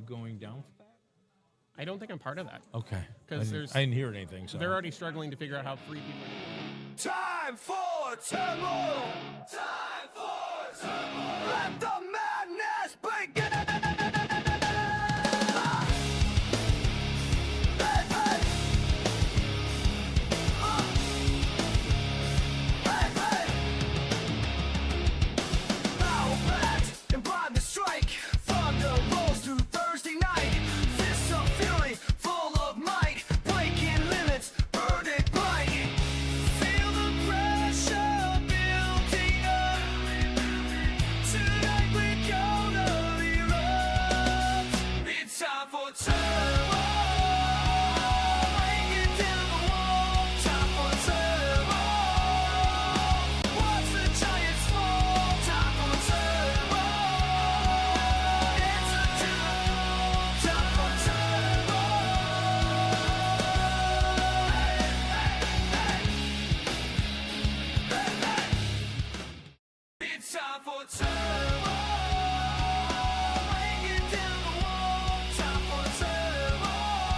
going down for that? I don't think I'm part of that. Okay. Because I didn't hear anything. So they're already struggling to figure out how 3 people. Time for turmoil! Time for turmoil! Let the madness begin! Strike, thunder rolls through Thursday night. Fists of fury, full of might, breaking limits, burning bright. Feel the pressure building up. Tonight we're gonna erupt. It's time for turmoil. Breaking down the wall. Time for turmoil. Watch the giants fall. Time for turmoil. Time for turmoil, breaking down the wall. Time for turmoil,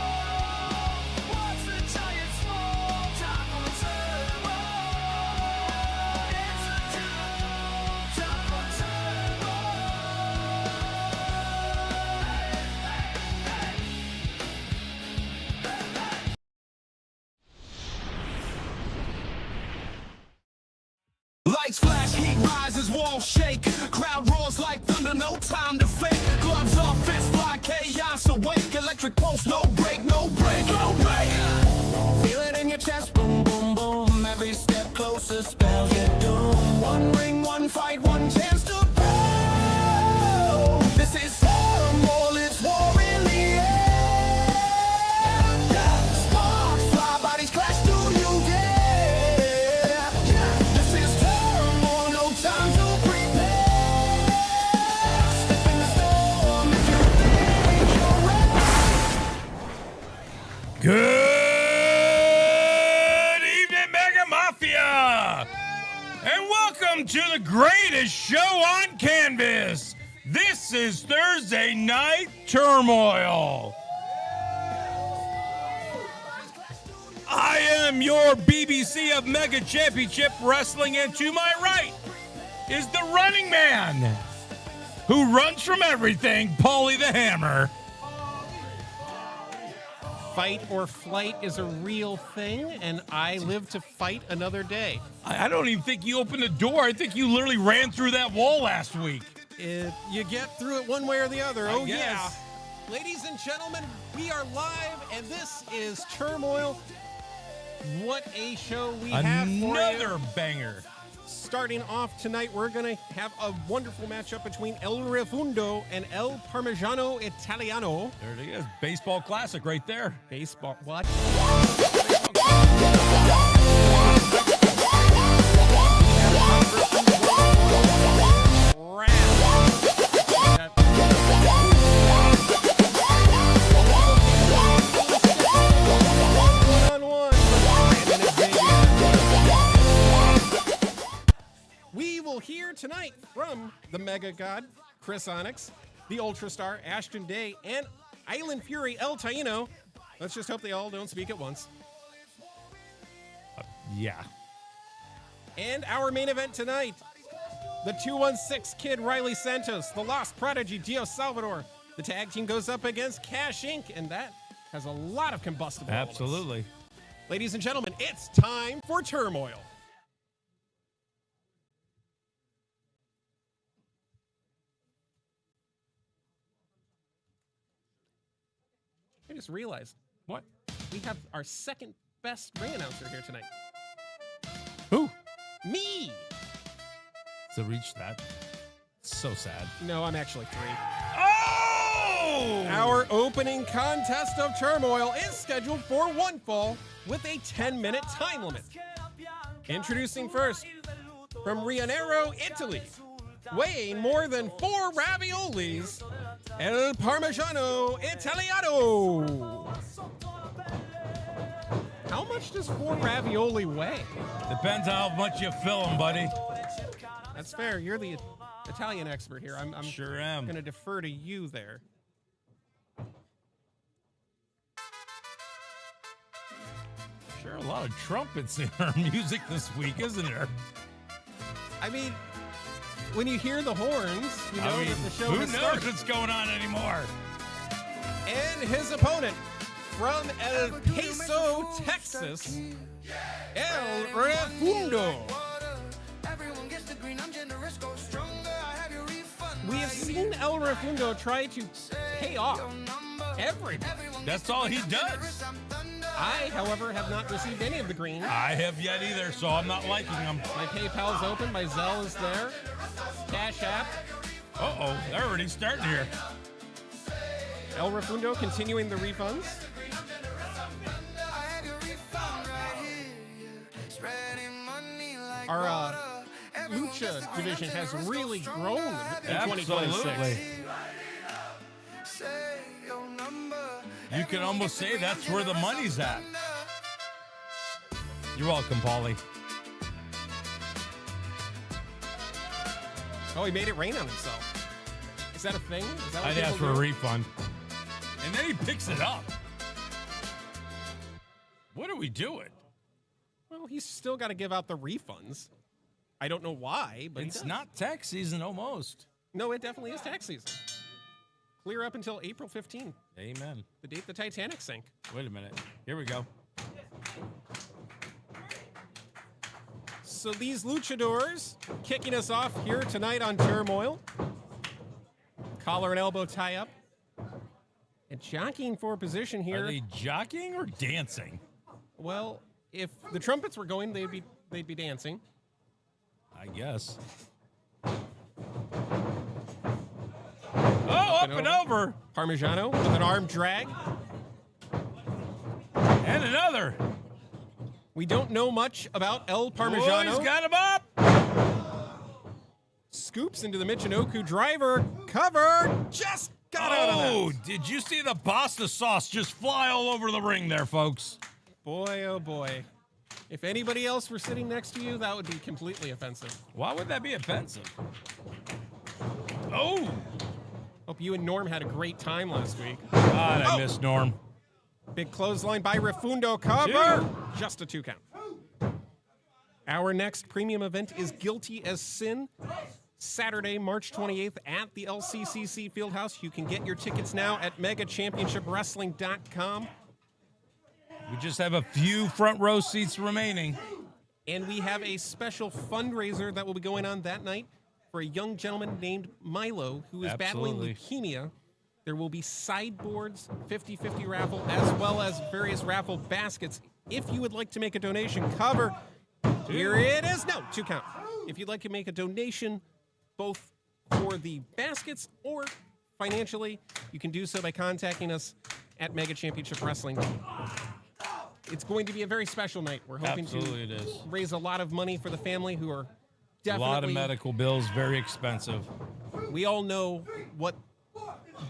watch the giants fall. Time for turmoil, it's a time for lights flash, heat rises, walls shake. Crowd roars like thunder, no time to fake. Gloves off, fists fly, chaos awake. Electric pulse, no break, no break, no break. Feel it in your chest, boom, boom, boom. Every step closer, spells your doom. One ring, one fight, one chance to blow. This is turmoil, it's war in the air. Sparks fly, bodies clash, do you dare? This is turmoil, no time to prepare. Step in the storm if you think you're ready. Good evening, Mega Mafia! And welcome to the greatest show on canvas. This is Thursday Night Turmoil. I am your BBC of Mega Championship Wrestling, and to my right is the running man who runs from everything, Paulie the Hammer. Fight or flight is a real thing, and I live to fight another day. I don't even think you opened the door. I think you literally ran through that wall last week. You get through it one way or the other. Oh, guess. yeah. Ladies and gentlemen, we are live, and this is Turmoil. What a show we have for you. Another banger. Starting off tonight, we're going to have a wonderful matchup between El Refundo and El Parmesano Italiano. There it is. Baseball classic right there. Baseball, what? We will hear tonight from the Mega God, Chris Onyx, the Ultra Star, Ashton Day, and Island Fury, El Taino. Let's just hope they all don't speak at once. Yeah. And our main event tonight, the 216 Kid Riley Santos, the Lost Prodigy Gio Salvador. The tag team goes up against Cash Inc., and that has a lot of combustible elements. Absolutely. Ladies and gentlemen, it's time for Turmoil. I just realized. What? We have our second best ring announcer here tonight. Who? Me! To reach that. So sad. No, I'm actually 3. Oh! Our opening contest of Turmoil is scheduled for one fall with a 10-minute time limit. Introducing first, from Rianero, Italy, weighing more than 4 raviolis, El Parmesano Italiano. How much does 4 ravioli weigh? Depends how much you fill them, buddy. That's fair. You're the Italian expert here. I'm Sure am. going to defer to you there. There are a lot of trumpets in our music this week, isn't there? I mean, when you hear the horns, you know that the show who has knows started. what's going on anymore? And his opponent from El Queso, Texas, El Refundo. We have seen El Refundo try to pay off everybody. That's all he does. I, however, have not received any of the green. I have yet either, so I'm not liking him. My PayPal's open. My Zelle is there. Cash App. Uh-oh, they're already starting here. El Refundo continuing the refunds. Our Lucha division has really grown in 2026. Absolutely. You can almost say that's where the money's at. You're welcome, Paulie. Oh, he made it rain on himself. Is that a thing? Is that what I'd ask people for a do? refund. And then he picks it up. What are we doing? Well, he's still got to give out the refunds. I don't know why, but he It's does. not tax season almost. No, it definitely is tax season. Clear up until April 15th, Amen. the date the Titanic sank. Wait a minute. Here we go. So these luchadors kicking us off here tonight on Turmoil. Collar and elbow tie up. And jockeying for position here. Are they jockeying or dancing? Well, if the trumpets were going, they'd be dancing. I guess. Oh, up and over. Parmesano with an arm drag. And another. We don't know much about El Oh, Parmesano. he's got him up. Scoops into the Michinoku driver. Cover. Just got out of Oh, that. did you see the pasta sauce just fly all over the ring there, folks? Boy, oh boy. If anybody else were sitting next to you, that would be completely offensive. Why would that be offensive? Oh, Hope you and Norm had a great time last week. God, I Oh. miss Norm. Big clothesline by Refundo. Cover. Two. Just a 2 count. Our next premium event is Guilty as Sin. Saturday, March 28th at the LCCC Fieldhouse. You can get your tickets now at megachampionshiprwrestling.com. We just have a few front row seats remaining. And we have a special fundraiser that will be going on that night for a young gentleman named Milo who is battling Absolutely. leukemia. There will be sideboards, 50-50 raffle, as well as various raffle baskets. If you would like to make a donation, cover. Here it is. No, 2 count. If you'd like to make a donation, both for the baskets or financially, you can do so by contacting us at Mega Championship Wrestling. It's going to be a very special night. We're hoping Absolutely it to is. raise a lot of money for the family who are A definitely... lot of medical bills, very expensive. We all know what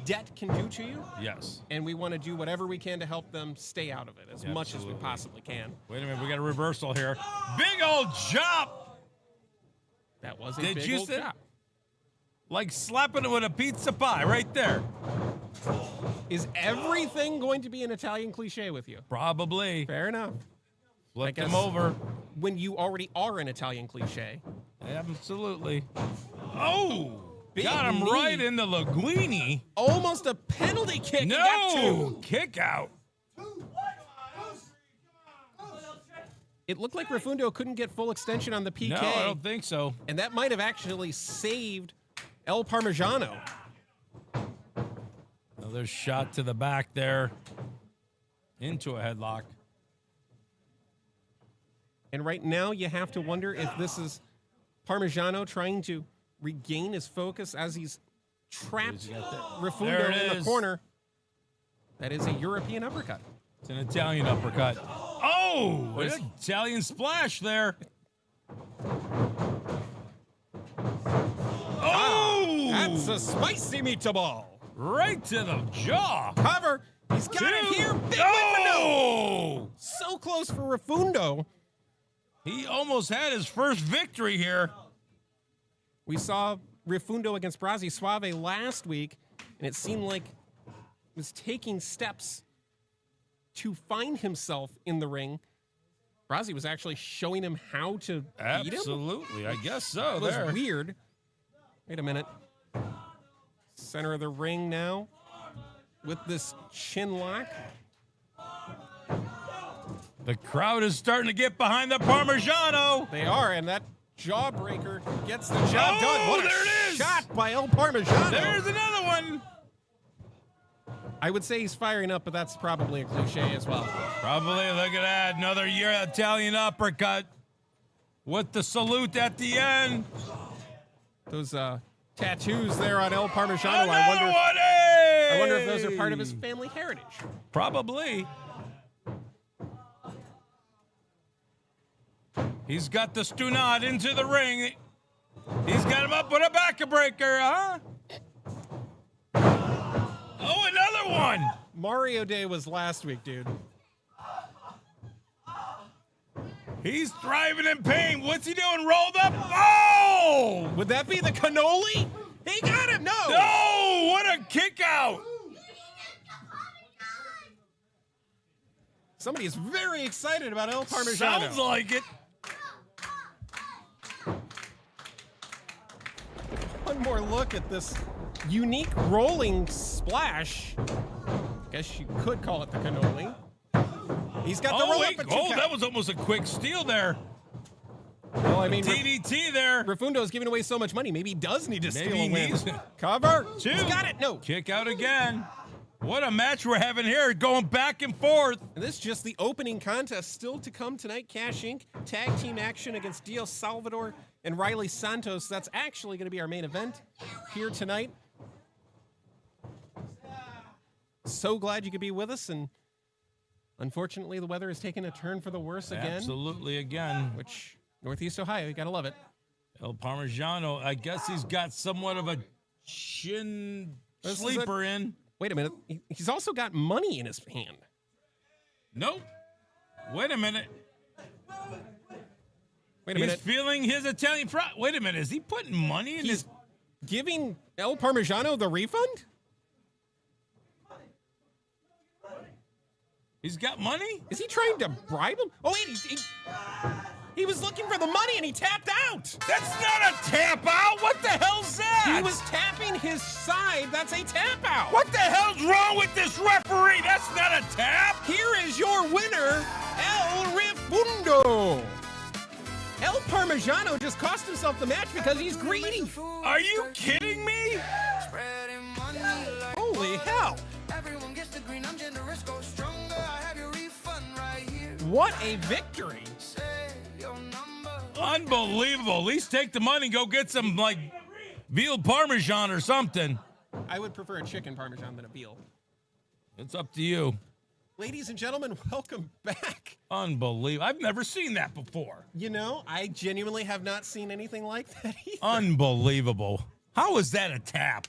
debt can do to you, Yes. and we want to do whatever we can to help them stay out of it as much as we Absolutely. possibly can. Wait a minute, we got a reversal here. Big old chop! That was a Did big you old see? job. Like slapping it with a pizza pie right there. Is everything going to be an Italian cliche with you? Probably. Fair enough. Flipped guess- him over. When you already are an Italian cliche. Absolutely. Oh! Big Got him knee. right in the linguine. Almost a penalty kick. He got No! 2. Kick out. It looked like Refundo couldn't get full extension on the PK. No, I don't think so. And that might have actually saved El Parmesano. Another shot to the back there. Into a headlock. And right now, you have to wonder if this is Parmesano trying to regain his focus as he's trapped Refundo There it in the is. corner. That is a European uppercut. It's an Italian uppercut. Oh! An Italian splash there. Oh! That's a spicy meatball. Right to the jaw. Cover. He's got it here. Big win for no. Oh! So close for Refundo. He almost had his first victory here. We saw Refundo against Brazzi Suave last week, and it seemed like he was taking steps to find himself in the ring. Rozzy was actually showing him how to beat him? Absolutely, I guess so. It was There. weird. Wait a minute. Center of the ring now with this chin lock. The crowd is starting to get behind the Parmesano. They are, and that jawbreaker gets the job done. What there a it is. shot by El Parmesano. There's another one. I would say he's firing up, but that's probably a cliche as well. Probably. Look at that. Another year Italian uppercut with the salute at the end. Those tattoos there on El Parmesano. Another I wonder one. if those are part of his family heritage. Probably. He's got the Stunad into the ring. He's got him up with a backbreaker, huh? Oh, another one. Mario Day was last week, dude. He's thriving in pain. What's he doing? Rolled up. Oh! Would that be the cannoli? He got him. No. No! What a kick out. Somebody is very excited about El Parmesano. Sounds like it. One more look at this unique rolling splash. Guess you could call it the cannoli. He's got the roll up and Oh, that was almost a quick steal there. Well, I mean, DDT there. Refundo is giving away so much money. Maybe he does need to Maybe steal he a win. needs it. Cover. Two. He's got it. No. Kick out again. What a match we're having here, going back and forth. And this is just the opening contest. Still to come tonight, Cash Inc. Tag team action against Dios Salvador and Riley Santos. That's actually going to be our main event here tonight. So glad you could be with us, and unfortunately the weather has taken a turn for the worse again. Absolutely again. Which, Northeast Ohio, you gotta love it. El Parmesano, I guess he's got somewhat of a chin sleeper in. Wait a minute, he's also got money in his hand. Nope. Wait a minute. Wait a He's minute. feeling his Italian pride. Wait a minute. Is he putting money in his... He's giving El Parmesano the refund? He's got money? Is he trying to bribe him? Oh, wait, he was looking for the money and he tapped out. That's not a tap out. What the hell's that? He was tapping his side. That's a tap out. What the hell's wrong with this referee? That's not a tap. Here is your winner, El Refundo. El Parmesano just cost himself the match because he's greedy. Are you kidding me? Holy hell. Everyone gets the green, I'm generous, go stronger. I have your refund right here. What a victory. Say your number. Unbelievable. At least take the money and go get some, like, veal parmesan or something. I would prefer a chicken parmesan than a veal. It's up to you. Ladies and gentlemen, welcome back. Unbelievable. I've never seen that before. You know, I genuinely have not seen anything like that either. Unbelievable. How is that a tap?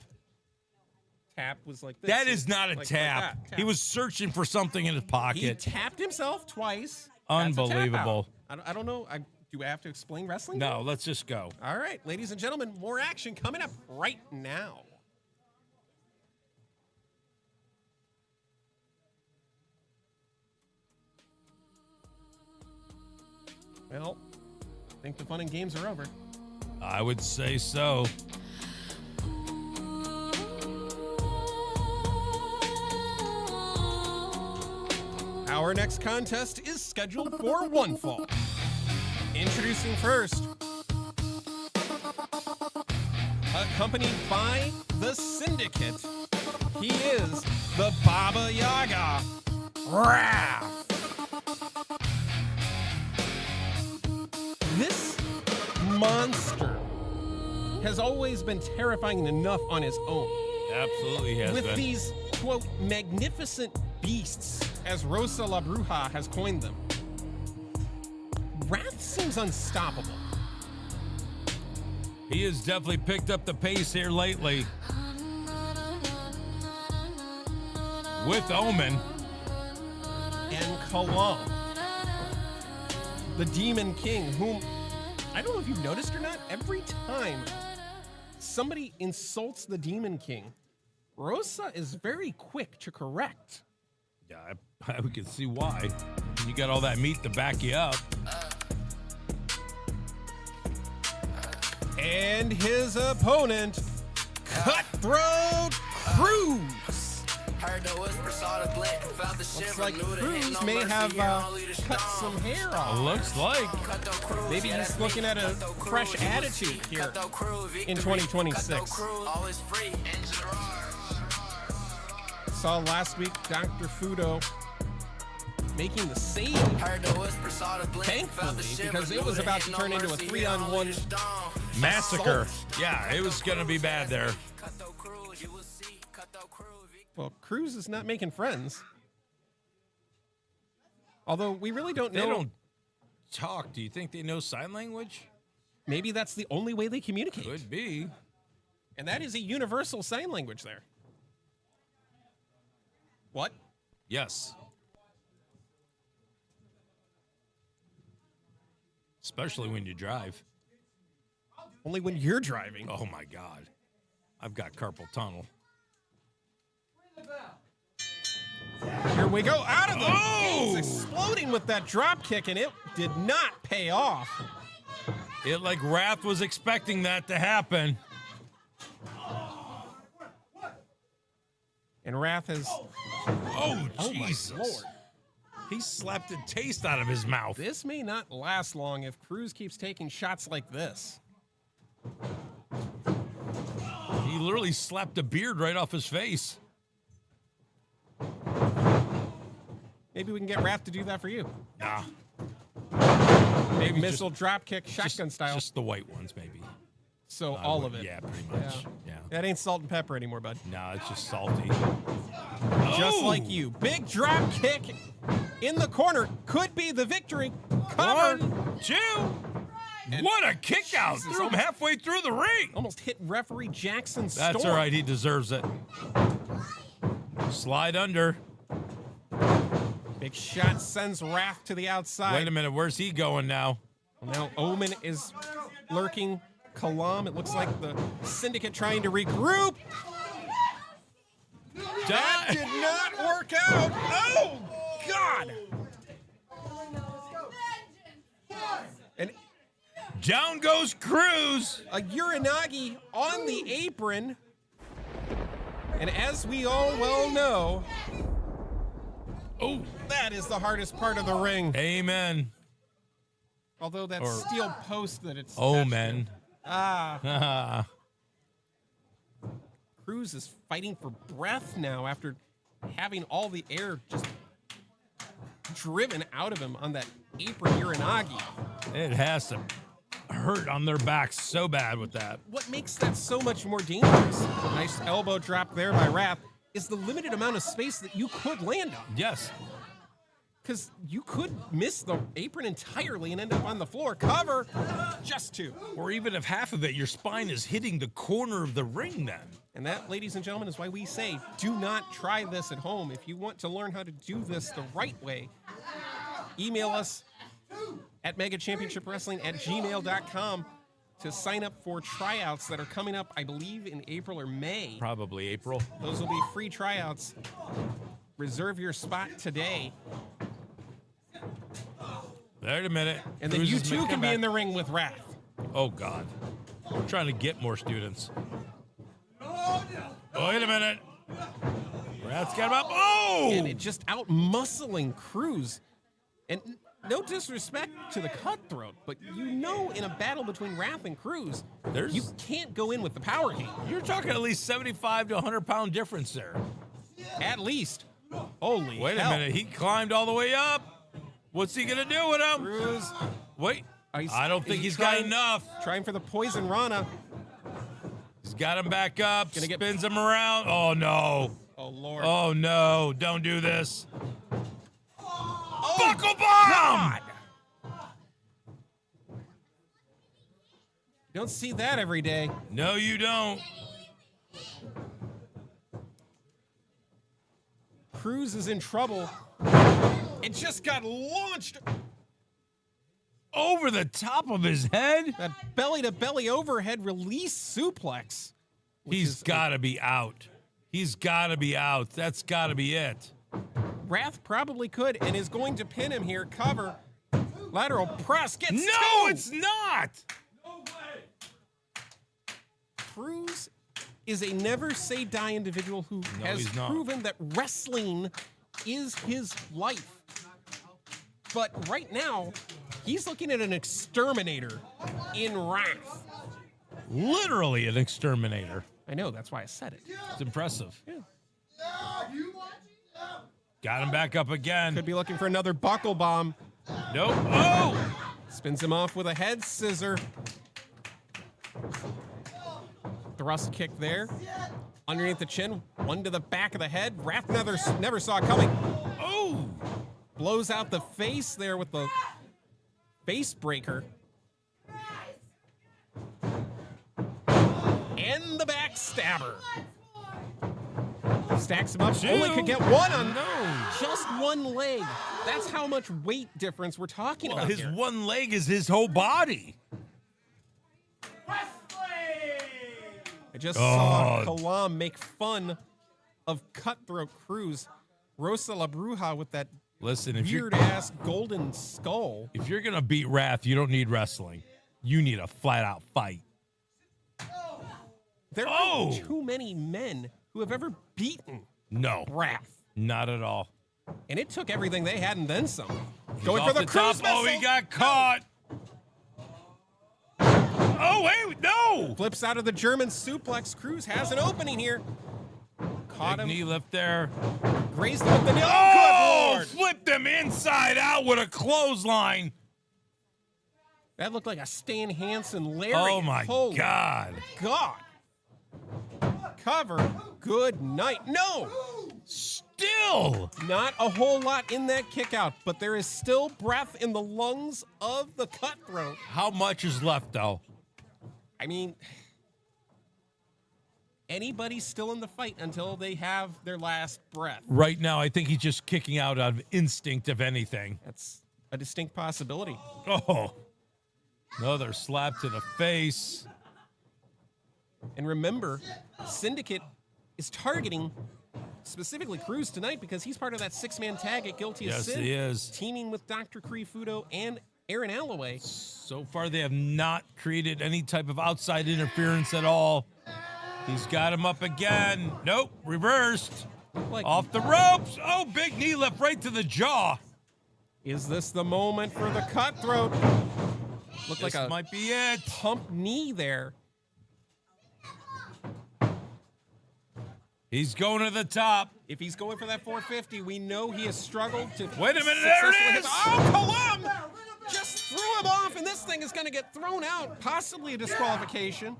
Tap was like this. That is not a Like tap. that. He was searching for something in his He pocket. tapped himself twice. Unbelievable. That's a tap out. I don't know. Do I have to explain wrestling? No, let's just go. All right, ladies and gentlemen, more action coming up right now. Well, I think the fun and games are over. I would say so. Our next contest is scheduled for one fall. Introducing first, accompanied by the Syndicate, he is the Baba Yaga, Raph. This monster has always been terrifying enough on his own. Absolutely has With been. these, quote, magnificent beasts, as Rosa La Bruja has coined them, Wrath seems unstoppable. He has definitely picked up the pace here lately. With Omen. And Kalam, the Demon King, whom, I don't know if you've noticed or not, every time somebody insults the Demon King, Rosa is very quick to correct. Yeah, we can see why. You got all that meat to back you up. And his opponent, Cutthroat Cruz. Looks like Cruz may have cut some hair off. Looks like. Maybe he's looking at a fresh attitude here in 2026. Saw last week Dr. Fudo making the save, thankfully, because it was about to turn into a 3-on-1 massacre. assault. Yeah, it was going to be bad there. Well, Cruz is not making friends. Although we really don't know. They don't talk. Do you think they know sign language? Maybe that's the only way they communicate. Could be. And that is a universal sign language there. What? Yes. Especially when you drive. Only when you're driving. Oh, my God. I've got carpal tunnel. Here we go. Out of the gates, exploding with that drop kick, and it did not pay off. It like Wrath was expecting that to happen. And Wrath has... Oh, Jesus. my Lord. He slapped a taste out of his mouth. This may not last long if Cruz keeps taking shots like this. He literally slapped a beard right off his face. Maybe we can get Wrath to do that for you. Nah. Big Maybe missile drop kick, shotgun style. Just the white ones, maybe. So all of it. Yeah, pretty much. Yeah. That ain't salt and pepper anymore, bud. No, it's just salty. Just like you. Big drop kick in the corner. Could be the victory. Cover. 1, 2. And What a kick out. Jesus, Threw him halfway through the ring. Almost hit referee Jackson That's Storm. all right. He deserves it. Slide under. Big shot sends Wrath to the outside. Wait a minute. Where's he going now? Now Omen is lurking. Kalam, it looks like the Syndicate trying to regroup. That did not work out. Oh, God. And Down goes Cruz. a Uranagi on the apron. And as we all well know, that is the hardest part of the ring. Amen. Although that Or- steel post that it's Oh, attached man. to. Cruz is fighting for breath now after having all the air just driven out of him on that apron Uranagi. It has to hurt on their backs so bad with that. What makes that so much more dangerous, nice elbow drop there by Wrath, is the limited amount of space that you could land on. Yes. Because you could miss the apron entirely and end up on the floor. Cover, just two. Or even if half of it, your spine is hitting the corner of the ring then. And that, ladies and gentlemen, is why we say do not try this at home. If you want to learn how to do this the right way, email us at megachampionshipwrestling@gmail.com to sign up for tryouts that are coming up, I believe, in April or May. Probably April. Those will be free tryouts. Reserve your spot today. Wait a minute. And then Cruz you is too making can be back- in the ring with Wrath. Oh, God. We're trying to get more students. Wait a minute. Wrath's got him up. Oh! And it just out-muscling Cruz. And no disrespect to the Cutthroat, but you know in a battle between Wrath and Cruz, you can't go in with the power game. You're talking at least 75 to 100-pound difference there. At least. Holy Wait hell. a minute. He climbed all the way up. What's he going to do with him? Cruz. Wait. Is- I don't is think he he's got trying- enough. Trying for the Poison Rana. He's got him back up. Gonna get- Spins him around. Oh, no. Oh, Lord. Oh, no. Don't do this. Oh, Buckle bomb! God. You don't see that every day. No, you don't. Cruz is in trouble. It just got launched. Over the top of his head? That belly-to-belly overhead release suplex. He's got to be out. He's got to be out. That's got to be it. Wrath probably could and is going to pin him here. Cover. Lateral press. Gets No, two. it's not. Cruz is a never say die individual who has he's not. proven that wrestling is his life. But right now, he's looking at an exterminator in Wrath. Literally an exterminator. I know, that's why I said it. It's impressive. Yeah. Got him back up again. Could be looking for another buckle bomb. Nope. Oh! Spins him off with a head scissor. Thrust kick there. Underneath the chin, one to the back of the head. Wrath never saw it coming. Oh! Blows out the face there with the face breaker. And the backstabber. Stacks him up. Two. Only could get one on No. just one leg. That's how much weight difference we're talking Well, about his here. one leg is his whole body. I just saw Oh. Kalam make fun of Cutthroat Cruz. Rosa La Bruja with that Listen, if you're weird-ass golden skull. gonna beat Wrath, you don't need wrestling. You need a flat-out fight. There Oh. are too many men who have ever beaten No, Wrath. not at all. And it took everything they had and then some. He's Going off for the Cruz top. Oh, he missile. got caught. Oh, wait, no! Flips out of the German suplex. Cruz has an opening here. Caught Big him. knee lift there. Grazed him with the knee. Oh, Oh, good Lord. flipped him inside out with a clothesline. That looked like a Stan Hansen lariat. Oh, my Holy God. God. Cover. Good night. No. Still. Not a whole lot in that kick out, but there is still breath in the lungs of the Cutthroat. How much is left, though? I mean, anybody's still in the fight until they have their last breath. Right now, I think he's just kicking out of instinct, if anything. That's a distinct possibility. Oh. Another slap to the face. And remember, Syndicate is targeting specifically Cruz tonight because he's part of that six-man tag at Guilty of Yes, Sin. he is. Teaming with Dr. Refundo and Aaron Alloway. So far, they have not created any type of outside interference at all. He's got him up again. Nope, reversed. Like, Off the ropes. Oh, big knee lift right to the jaw. is this the moment for the Cutthroat? Looked This like a might be it. pump knee there. He's going to the top. If he's going for that 450, we know he has struggled to. Wait a minute, there it successfully hit is! the- Oh, Kalam just threw him off, and this thing is going to get thrown out, possibly a disqualification.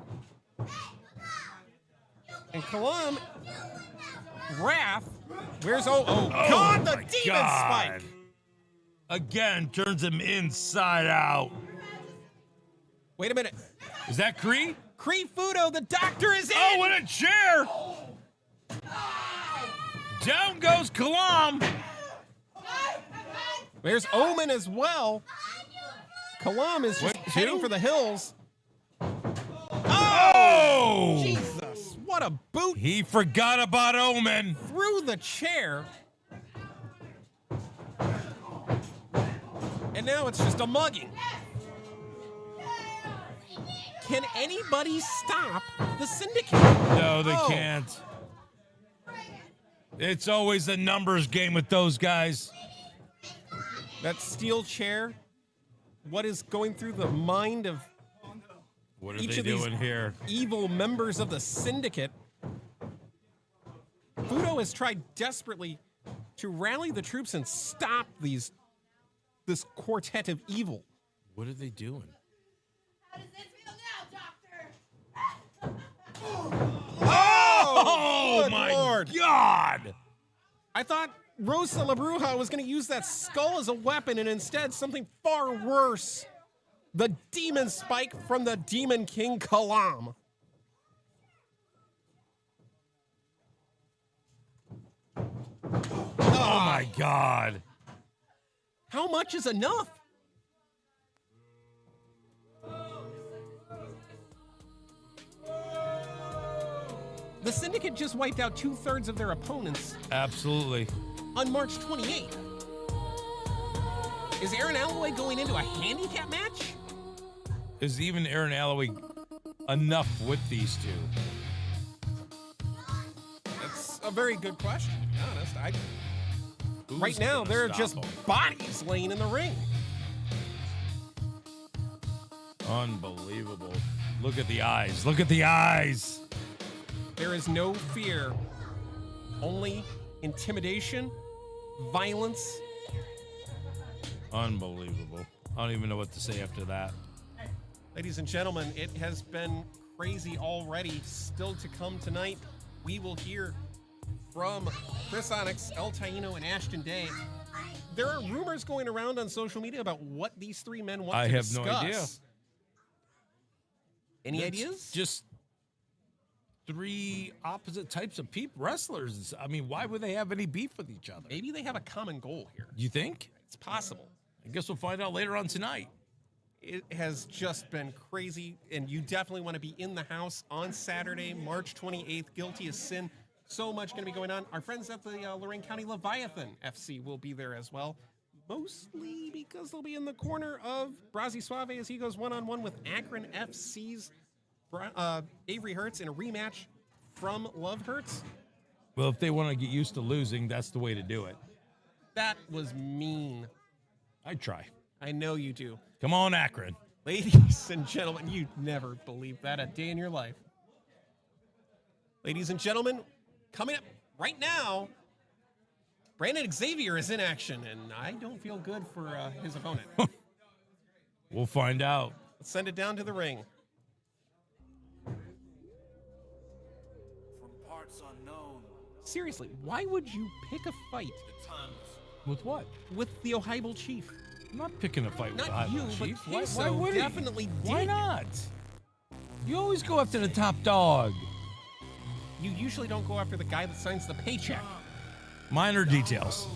And Kalam, Wrath, where's God, the my demon God. spike! Again, turns him inside out. Wait a minute, Is that Cree? Refundo, the doctor is in. Oh, in a chair. Down goes Kalam. There's Omen as well. Kalam is just What, heading two? for the hills. Oh! Jesus, what a boot He forgot about Omen. through the chair. And now it's just a mugging. Can anybody stop the Syndicate? No, they Oh. can't. It's always a numbers game with those guys. That steel chair, what is going through the mind of What are each they of these doing here? evil members of the Syndicate? Fudo has tried desperately to rally the troops and stop this quartet of evil. What are they doing? How does this feel now, Doctor? Oh, good my Lord. God! I thought Rosa La Bruja was going to use that skull as a weapon, and instead something far worse. The demon spike from the Demon King Kalam. Oh my God! How much is enough? The Syndicate just wiped out 2/3 of their opponents. Absolutely. on March 28th. Is Aaron Alloway going into a handicap match? Is even Aaron Alloway enough with these two? That's a very good question, to be honest. Who's Right now, gonna there are stop just him? bodies laying in the ring. Unbelievable. Look at the eyes. Look at the eyes. There is no fear, only intimidation, violence. Unbelievable. I don't even know what to say after that. Ladies and gentlemen, it has been crazy already. Still to come tonight, we will hear from Chris, Onyx, El Taino, and Ashton Day. There are rumors going around on social media about what these three men want I to have discuss. no idea. Any It's ideas? Just three opposite types of wrestlers. I mean, why would they have any beef with each other? Maybe they have a common goal here. You think? It's possible. I guess we'll find out later on tonight. It has just been crazy, and you definitely want to be in the house on Saturday, March 28th. Guilty as Sin. So much going to be going on. Our friends at the Lorraine County Leviathan FC will be there as well, mostly because they'll be in the corner of Brazzi Suave as he goes one-on-one with Akron FC's Avery Hertz in a rematch from Love Hertz. Well, if they want to get used to losing, that's the way to do it. That was mean. I'd try. I know you do. Come on, Akron. Ladies and gentlemen, you'd never believe that a day in your life. Ladies and gentlemen, coming up right now, Brandon Xavier is in action, and I don't feel good for his opponent. We'll find out. Let's send it down to the ring. From parts unknown, Seriously, why would you pick a fight the timeless. With what? with the Ohio Chief? I'm not picking a fight with the Not you, Highland but Chief. Why Queso would he? definitely did. Why not? You always go after the top dog. You usually don't go after the guy that signs the paycheck. Minor details.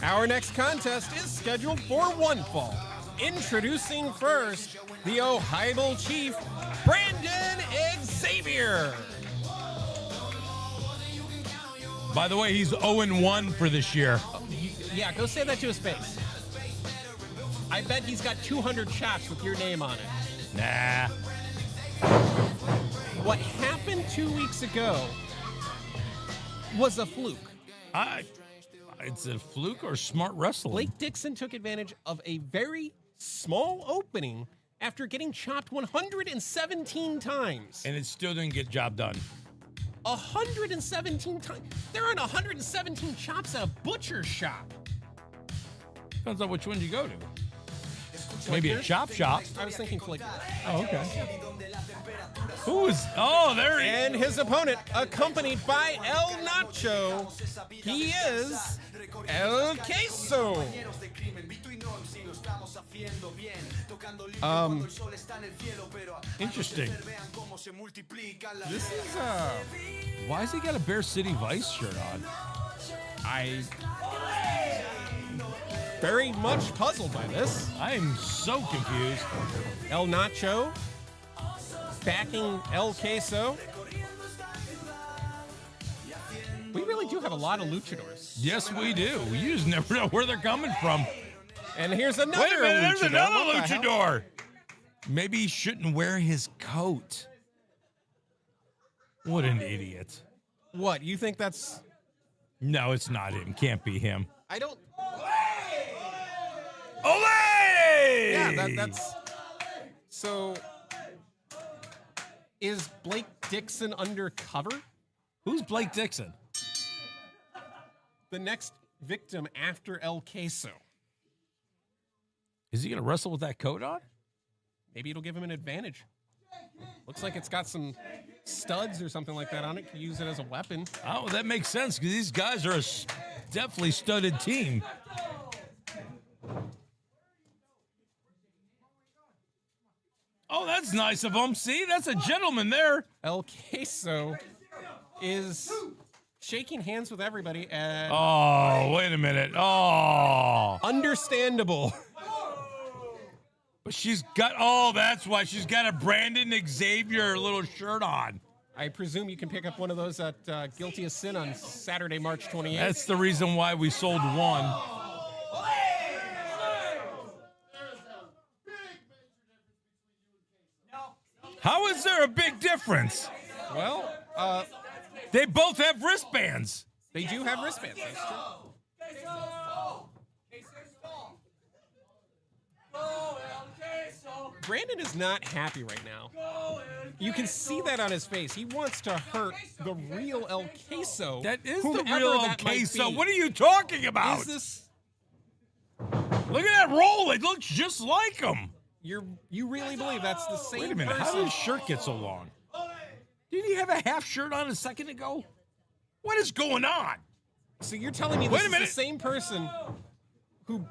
Our next contest is scheduled for one fall. Introducing first, the Ohio Chief, Brandon Xavier. By the way, he's 0-1 for this year. Yeah, go say that to his face. I bet he's got 200 chops with your name on it. Nah. What happened 2 weeks ago was a fluke. It's a fluke or smart wrestling. Blake Dixon took advantage of a very small opening after getting chopped 117 times. And it still didn't get job done. 117 times. There aren't 117 chops at a butcher shop. Depends on which one you go to. Maybe a chop shop. I was thinking Flicker. Oh, okay. Who is? Oh, there he is. And his opponent, accompanied by El Nacho, he is El Queso. Interesting. This is Why has he got a Bear City Vice shirt on? I very much puzzled by this. I am so confused. El Nacho backing El Queso. We really do have a lot of luchadors. Yes, we do. You just never know where they're coming from. And here's another Wait a minute, there's luchador. another What the hell? luchador. Maybe he shouldn't wear his coat. What an idiot. What, you think that's... No, it's not him. Can't be him. I don't... Olay! Yeah, that's... So... Is Blake Dixon undercover? Who's Blake Dixon? The next victim after El Queso. Is he going to wrestle with that coat on? Maybe it'll give him an advantage. Looks like it's got some studs or something like that on it. Could use it as a weapon. Oh, that makes sense because these guys are a definitely studded team. Oh, that's nice of him. See, that's a gentleman there. El Queso is shaking hands with everybody and Oh, wait a minute. Oh. understandable. But she's got, oh, that's why she's got a Brandon Xavier little shirt on. I presume you can pick up one of those at Guilty of Sin on Saturday, March 28th. That's the reason why we sold one. How is there a big difference? Well, They both have wristbands. they do have wristbands. That's true. Brandon is not happy right now. You can see that on his face. He wants to hurt the real El Queso. That is the whomever real El that might Queso. be. What are you talking about? Is this? Look at that roll. It looks just like him. You really believe that's the same Wait a minute. How person? did his shirt get so long? Did he have a half shirt on a second ago? What is going on? So you're telling me Wait this a is minute. the same person who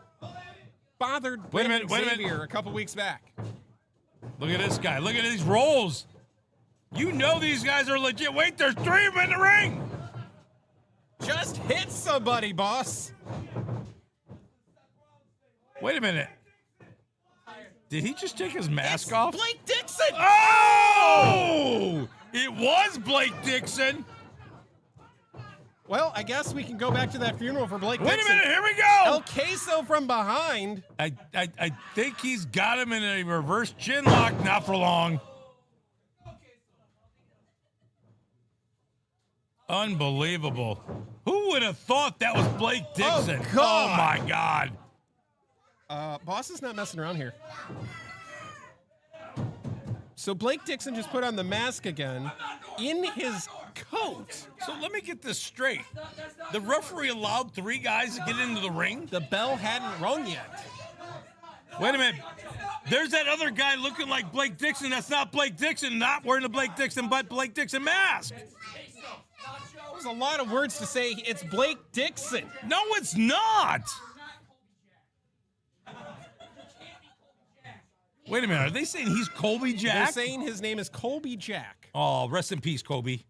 bothered Wait a Brandon minute, wait a minute. Xavier a couple weeks back? Look at this guy. Look at these rolls. You know these guys are legit. Wait, there's 3 of them in the ring. Just hit somebody, boss. Wait a minute. Did he just take his mask It's off? Blake Dixon. Oh! It was Blake Dixon. Well, I guess we can go back to that funeral for Blake Wait Dixon. a minute. Here we El go. Queso from behind. I think he's got him in a reverse chin lock. Not for long. Unbelievable. Who would have thought that was Blake Dixon? God. Oh my God. Boss is not messing around here. So Blake Dixon just put on the mask again in his coat. So let me get this straight. The referee allowed 3 guys to get into the ring? The bell hadn't rung yet. Wait a minute. There's that other guy looking like Blake Dixon. That's not Blake Dixon, not wearing the Blake Dixon, but Blake Dixon mask. There's a lot of words to say. It's Blake Dixon. No, it's not. Wait a minute. Are they saying he's Colby They're Jack? saying his name is Colby Jack. Oh, rest in peace, Kobe.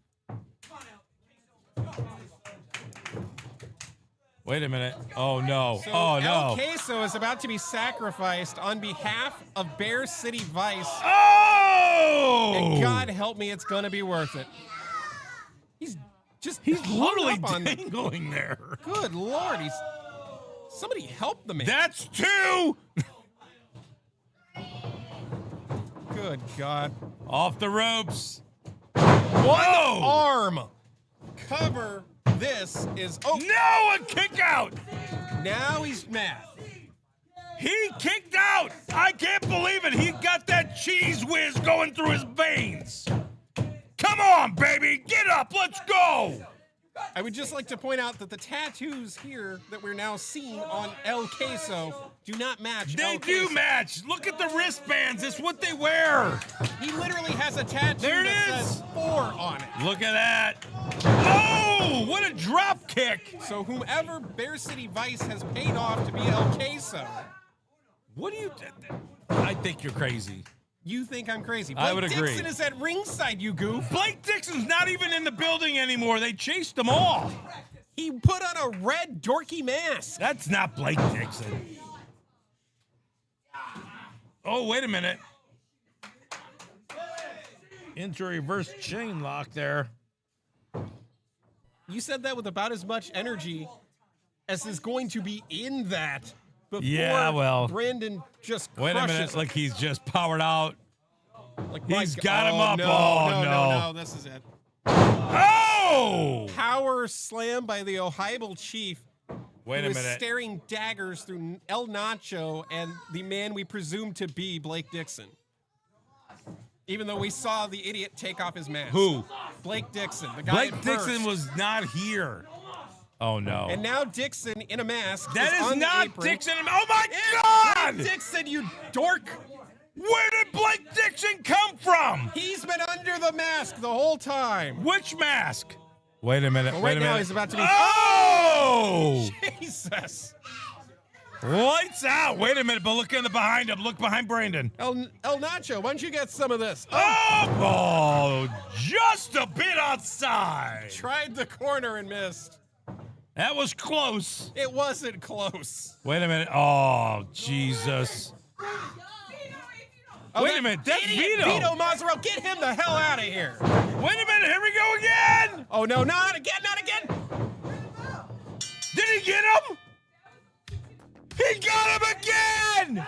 Wait a minute. Oh, no. So Oh, El no. Queso is about to be sacrificed on behalf of Bear City Vice. Oh! And God help me, it's going to be worth it. He's hung literally up on them. dangling there. Good Lord, somebody help the man. That's 2. Good God. Off the ropes. One Whoa! arm. Cover this is No, a kick out. Now he's mad. He kicked out. I can't believe it. He got that cheese whiz going through his veins. Come on, baby. Get up. Let's go. I would just like to point out that the tattoos here that we're now seeing on El Queso do not match They El do Queso. match. Look at the wristbands. It's what they wear. He literally has a tattoo There it that is. says 4 on it. Look at that. Oh, what a drop kick. So whomever Bear City Vice has paid off to be El Queso, What do you... I think you're crazy. you think I'm crazy. I would agree. Dixon is at ringside, you goof. Blake Dixon's not even in the building anymore. They chased him off. He put on a red dorky mask. That's not Blake Dixon. Oh, wait a minute. Into a reverse chain lock there. You said that with about as much energy as is going to be in that before Yeah, well. Brandon just Wait a crushes minute. him. Like he's just powered out. Like, he's my got God. him up. No, Oh, no, no. no, this is it. Oh! Power slam by the Ohio chief. Wait who a is minute. staring daggers through El Nacho and the man we presume to be Blake Dixon. Even though we saw the idiot take off his mask. Who? Blake Dixon. The guy Blake at Dixon first. was not here. Oh, no. And now Dixon in a mask. That is is on the not apron. Dixon. Oh, my It's God! Blake Dixon, you dork. Where did Blake Dixon come from? He's been under the mask the whole time. Which mask? Wait a minute. Well, wait right a now minute. he's about to be. Oh! Jesus. Lights out. Wait a minute, but look in the behind him. Look behind Brandon. El Nacho, why don't you get some of this? Oh, just a bit outside. Tried the corner and missed. That was close. It wasn't close. Wait a minute. Oh, Jesus. Oh, Wait a minute, that's idiot Vito. Vito Mazzarella, get him the hell out of here. Wait a minute, here we go again! Oh, no, not again, not again. Did he get him? He got him again!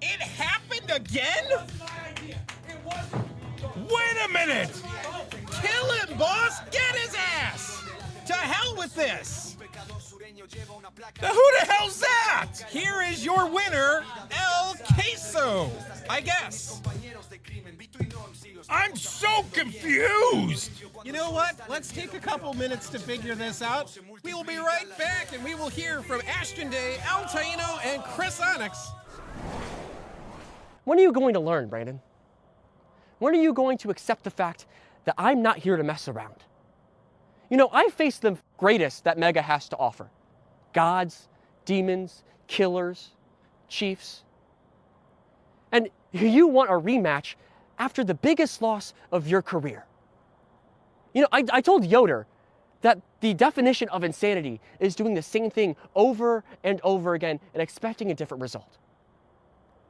It happened again? Wait a minute! Kill him, boss! Get his ass! To hell with this! Now who the hell's that? Here is your winner, El Queso, I guess. I'm so confused! You know what? Let's take a couple minutes to figure this out. We will be right back, and we will hear from Ashton Day, El Taino, and Chris Onyx. When are you going to learn, Brandon? When are you going to accept the fact that I'm not here to mess around? You know, I faced the greatest that Mega has to offer. Gods, demons, killers, chiefs. And you want a rematch after the biggest loss of your career. You know, I told Yoder that the definition of insanity is doing the same thing over and over again and expecting a different result.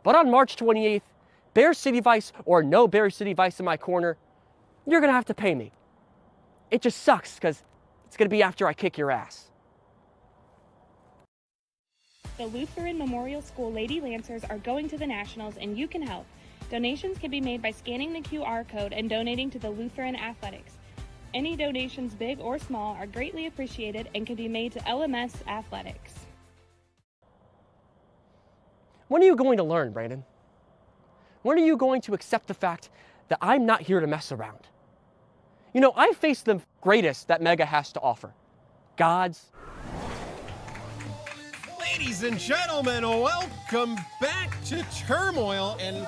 But on March 28th, Bear City Vice or no Bear City Vice in my corner, you're gonna have to pay me. It just sucks because it's gonna be after I kick your ass. The Lutheran Memorial School Lady Lancers are going to the Nationals and you can help. Donations can be made by scanning the QR code and donating to the Lutheran Athletics. Any donations, big or small, are greatly appreciated and can be made to LMS Athletics. When are you going to learn, Brandon? When are you going to accept the fact that I'm not here to mess around? You know, I faced the greatest that Mega has to offer. Gods. Ladies and gentlemen, welcome back to Turmoil. And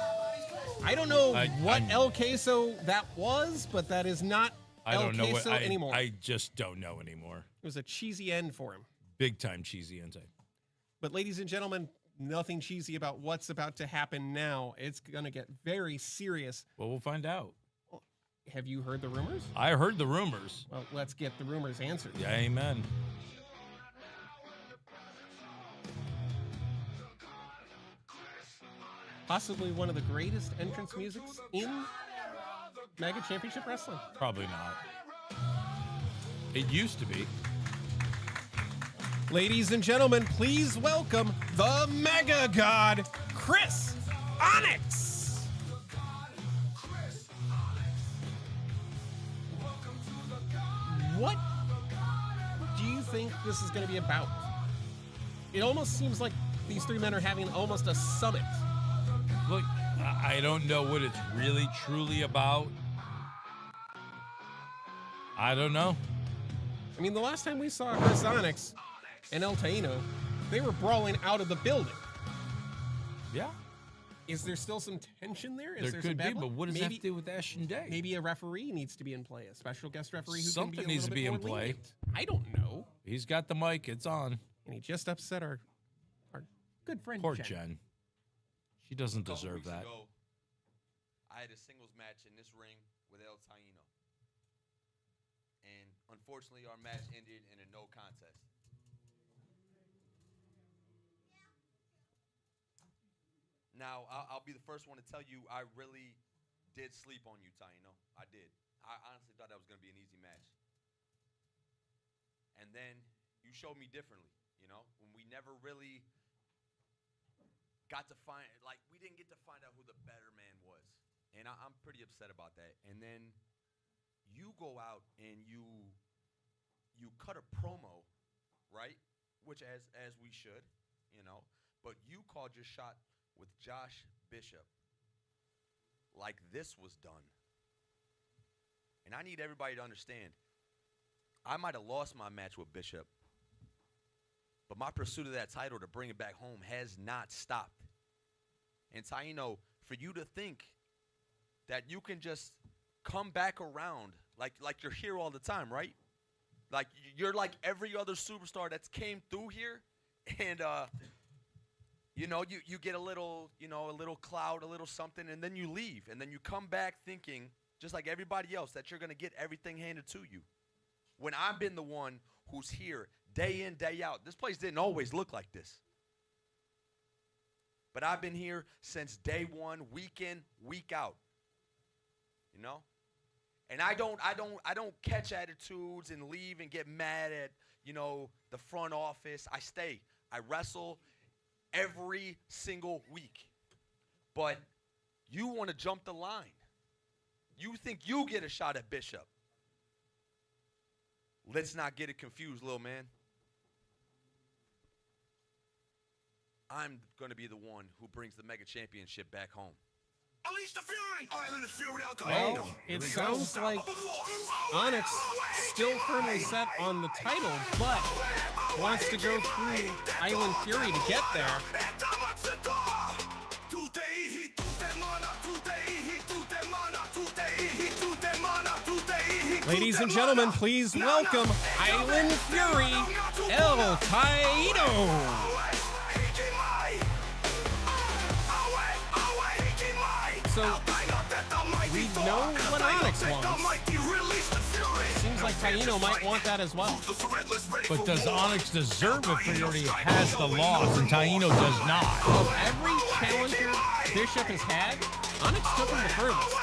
I don't know what El Queso that was, but that is not El Queso anymore. I just don't know anymore. It was a cheesy end for him. Big time cheesy inside. But ladies and gentlemen, nothing cheesy about what's about to happen now. It's going to get very serious. Well, we'll find out. Have you heard the rumors? I heard the rumors. Well, let's get the rumors answered. Yeah, amen. Possibly one of the greatest entrance musics in Mega Championship Wrestling. Probably not. It used to be. Ladies and gentlemen, please welcome the Mega God, Chris Onyx. What do you think this is going to be about? It almost seems like these three men are having almost a summit. Look, I don't know what it's really truly about. I don't know. I mean, the last time we saw Chris Onyx and El Taino, they were brawling out of the building. Yeah. Is there still some tension there? There could be, but what does that have to do with Ashton Day? Maybe a referee needs to be in play, a special guest referee who Something can be a needs to little be bit in more play. lenient. I don't know. He's got the mic. It's on. And he just upset our good friend Poor Jen. Jen. She doesn't deserve that. Ago, I had a singles match in this ring with El Taino. And unfortunately, our match ended in a no contest. Now, I'll be the first one to tell you I really did sleep on you, Taino. I did. I honestly thought that was going to be an easy match. And then you showed me differently, you know, when we never really got to find, like, we didn't get to find out who the better man was. And I'm pretty upset about that. And then you go out and you cut a promo, right? Which as we should, you know. But you called your shot with Josh Bishop like this was done. And I need everybody to understand, I might have lost my match with Bishop, but my pursuit of that title to bring it back home has not stopped. And Taino, for you to think that you can just come back around like you're here all the time, right? Like you're like every other superstar that's came through here, and you know, you get a little, you know, a little cloud, a little something, and then you leave, and then you come back thinking, just like everybody else, that you're gonna get everything handed to you. When I've been the one who's here day in, day out. This place didn't always look like this. But I've been here since day one, week in, week out. You know? And I don't catch attitudes and leave and get mad at, you know, the front office. I stay. I wrestle every single week. But you want to jump the line. You think you get a shot at Bishop. Let's not get it confused, little man. I'm going to be the one who brings the Mega Championship back home. Unleash the fury! Island of Fury, Well, it sounds like Onyx still firmly set on the title, but wants to go through Island Fury to get there. Ladies and gentlemen, please welcome Island Fury, El Taino. So, we know what Onyx wants. Seems like Taino might want that as well. But does Onyx deserve it? For he already has the loss, and Taino does not. Of every challenger Bishop has had, Onyx took him the furthest.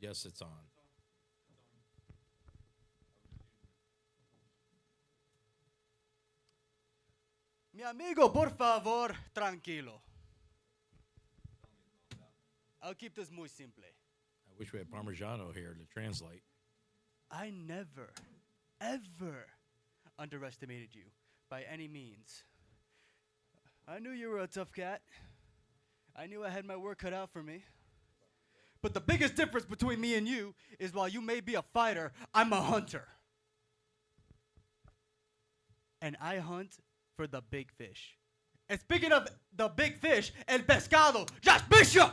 Yes, it's on. Mi amigo, por favor, tranquilo. I'll keep this muy simple. I wish we had Parmesano here to translate. I never, ever underestimated you by any means. I knew you were a tough cat. I knew I had my work cut out for me. But the biggest difference between me and you is while you may be a fighter, I'm a hunter. And I hunt for the big fish. And speaking of the big fish, el pescado, Josh Bishop!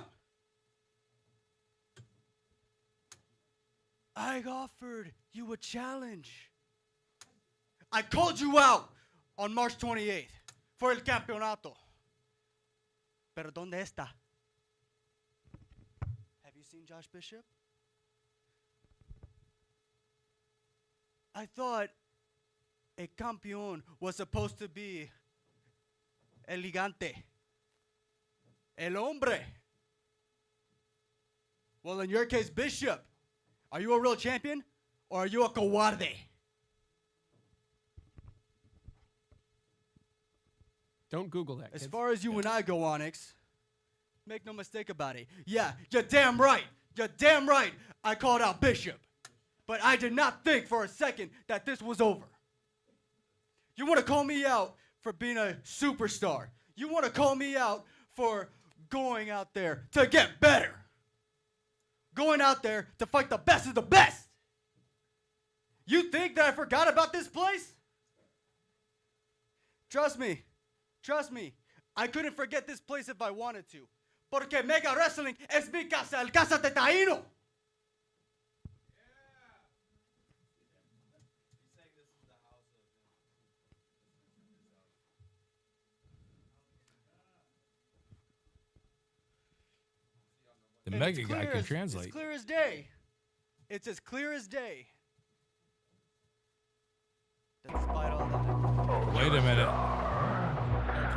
I offered you a challenge. I called you out on March 28th for el campeonato. Pero ¿dónde está? Have you seen Josh Bishop? I thought a campeón was supposed to be el gigante, el hombre. Well, in your case, Bishop, are you a real champion or are you a cobarde? Don't Google that, As kids. far as you and I go, Onyx, make no mistake about it. Yeah, you're damn right. You're damn right I called out Bishop. But I did not think for a second that this was over. You want to call me out for being a superstar. You want to call me out for going out there to get better. Going out there to fight the best of the best. You think that I forgot about this place? Trust me. Trust me. I couldn't forget this place if I wanted to. Porque Mega Wrestling es mi casa, el casa de Taino. The And Mega it's guy clear can as- translate. It's clear as day. It's as clear as day. That despite all that. Wait a minute.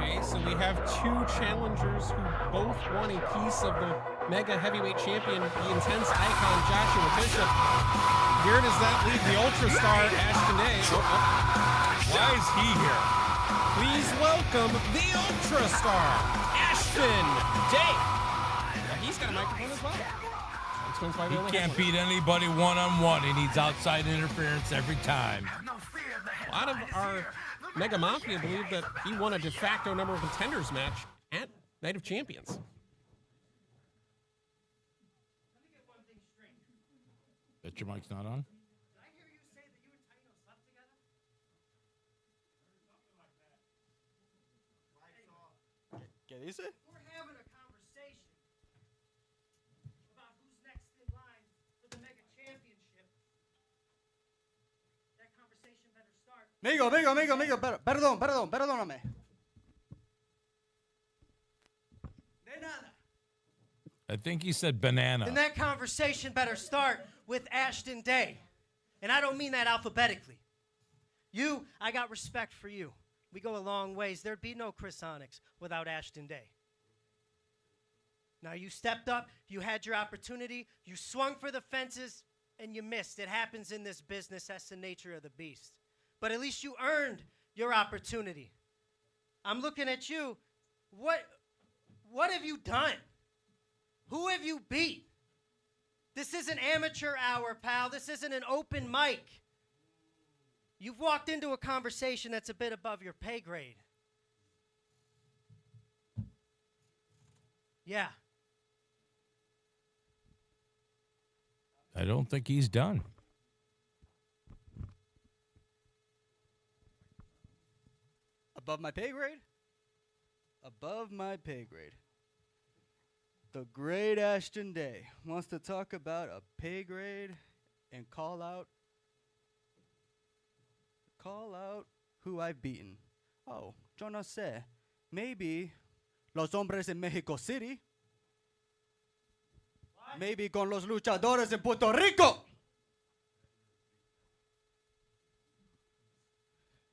Okay, so we have two challengers who both won a piece of the Mega Heavyweight Champion, the intense icon Joshua Bishop. Where does that leave the Ultra Star Ashton Day? Why is he here? Please welcome the Ultra Star Ashton Day. Yeah, he's got a microphone as well. Explains why we He only can't have one. beat anybody one-on-one. He needs outside interference every time. A lot of our Mega Mafia believe that he won a de facto number of contenders match at Night of Champions. Bet your mic's not on? ¿Qué dice? We're having a conversation about who's next in line for the Mega Championship. That conversation better start. Amigo, perdóname. De nada. I think he said banana. Then that conversation better start with Ashton Day. And I don't mean that alphabetically. You, I got respect for you. We go a long ways. There'd be no Chris Onyx without Ashton Day. Now, you stepped up, you had your opportunity, you swung for the fences, and you missed. It happens in this business. That's the nature of the beast. But at least you earned your opportunity. I'm looking at you. What have you done? Who have you beat? This isn't amateur hour, pal. This isn't an open mic. You've walked into a conversation that's a bit above your pay grade. Yeah. I don't think he's done. Above my pay grade? Above my pay grade. The great Ashton Day wants to talk about a pay grade and call out who I've beaten. Oh, yo no sé. Maybe los hombres en Mexico City. What? Maybe con los luchadores en Puerto Rico.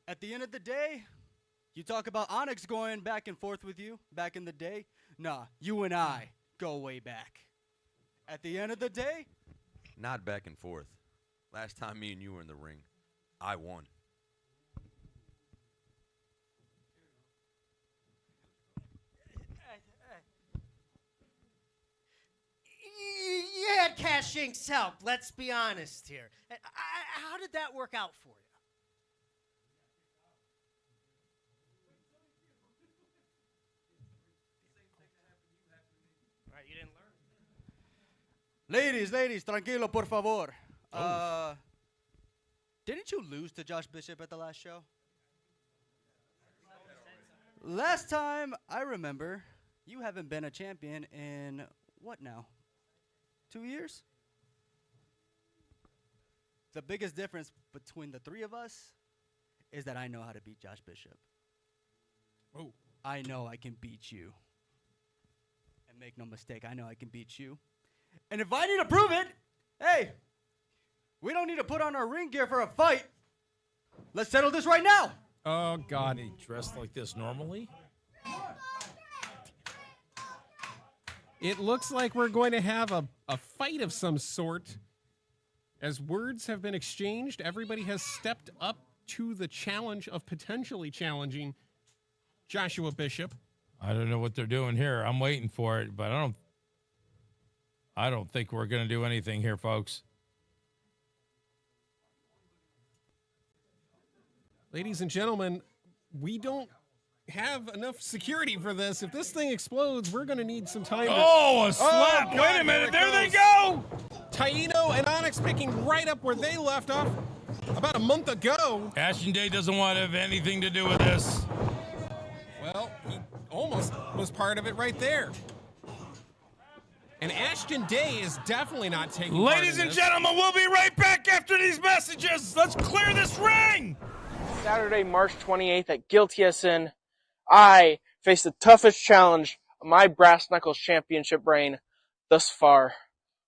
At the end of the day, you talk about Onyx going back and forth with you back in the day. Nah, you and I go way back. At the end of the day, Not back and forth. Last time me and you were in the ring, I won. You had Cash Inc.'s help, let's be honest here. How did that work out for you? All right, you didn't learn. ladies, tranquilo, por favor. Didn't you lose to Josh Bishop at the last show? Last time I remember, you haven't been a champion in what now? 2 years? The biggest difference between the three of us is that I know how to beat Josh Bishop. Oh. I know I can beat you. And make no mistake, I know I can beat you. And if I need to prove it, hey, we don't need to put on our ring gear for a fight. Let's settle this right now. Oh, God. He dressed like this normally? It looks like we're going to have a fight of some sort. As words have been exchanged, everybody has stepped up to the challenge of potentially challenging Joshua Bishop. I don't know what they're doing here. I'm waiting for it, but I don't think we're going to do anything here, folks. Ladies and gentlemen, we don't have enough security for this. If this thing explodes, we're going to need some time. Oh, a slap. God, wait a minute. There they go. Taino and Onyx picking right up where they left off about a month ago. Ashton Day doesn't want to have anything to do with this. Well, he almost was part of it right there. And Ashton Day is definitely not taking part in Ladies and this. gentlemen, we'll be right back after these messages. Let's clear this ring. Saturday, March 28th at Guilty as Sin, I face the toughest challenge of my Brass Knuckles Championship reign thus far.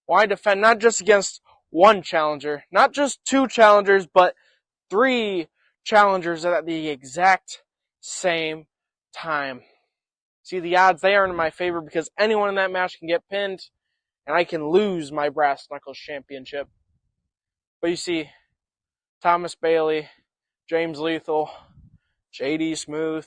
Well, I defend not just against one challenger, not just two challengers, but three challengers at the exact same time. See, the odds, they are in my favor because anyone in that match can get pinned, and I can lose my Brass Knuckles Championship. But you see, Thomas Bailey, James Lethal, JD Smooth,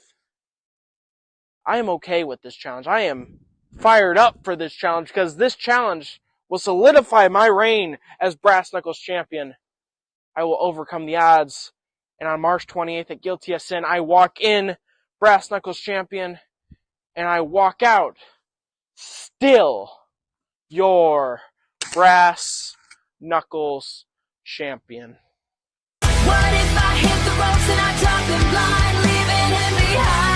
I am okay with this challenge. I am fired up for this challenge because this challenge will solidify my reign as Brass Knuckles champion. I will overcome the odds. And on March 28th at Guilty as Sin, I walk in Brass Knuckles champion, and I walk out still your Brass Knuckles champion. What if I hit the ropes and I drop him blind, leaving him behind?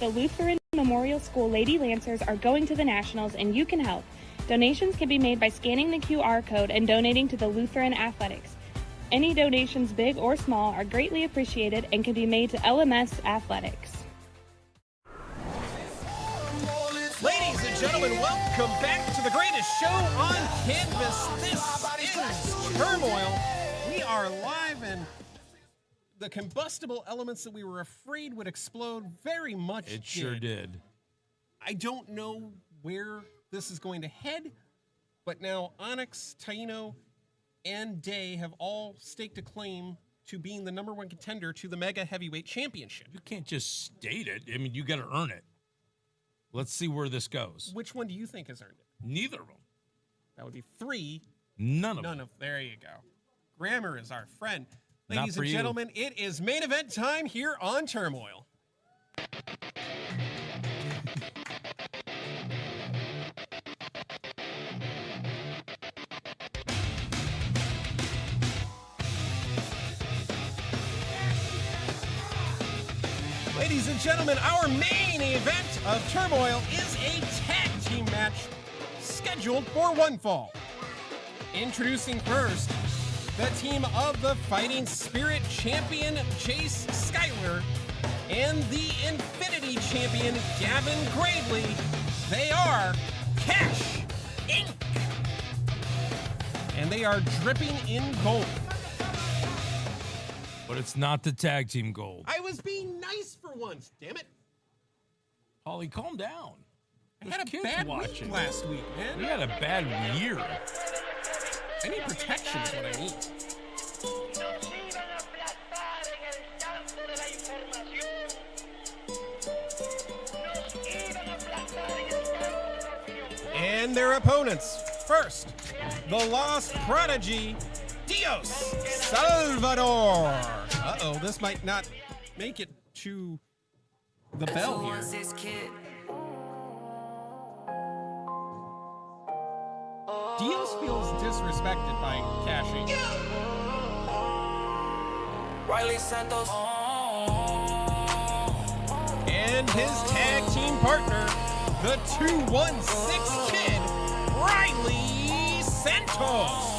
The Lutheran Memorial School Lady Lancers are going to the Nationals, and you can help. Donations can be made by scanning the QR code and donating to the Lutheran Athletics. Any donations, big or small, are greatly appreciated and can be made to LMS Athletics. Ladies and gentlemen, welcome back to the greatest show on canvas. This is Turmoil. We are live, and the combustible elements that we were afraid would explode very much It sure did. I don't know where this is going to head, but now Onyx, Taino, and Day have all staked a claim to being the number one contender to the Mega Heavyweight Championship. You can't just state it. I mean, you got to earn it. Let's see where this goes. Which one do you think has earned it? Neither of them. That would be 3. None of them. There you go. Grammar is our friend. Not Ladies for and you. gentlemen, it is main event time here on Turmoil. Ladies and gentlemen, our main event of Turmoil is a tag team match scheduled for one fall. Introducing first, the team of the Fighting Spirit champion Chase Schuyler and the Infinity champion Gavin Gradley. They are Cash Inc. And they are dripping in gold. But it's not the tag team gold. I was being nice for once, damn it. Holly, calm down. I had a kids bad watching. week last week, man. We had a bad year. I need protection is what I need. And their opponents. First, the Lost Prodigy, Dios Salvador. Uh-oh, this might not make it to the bell here. Dios feels disrespected by Cashing. Riley Santos. And his tag team partner, the 216 Kid, Riley Santos.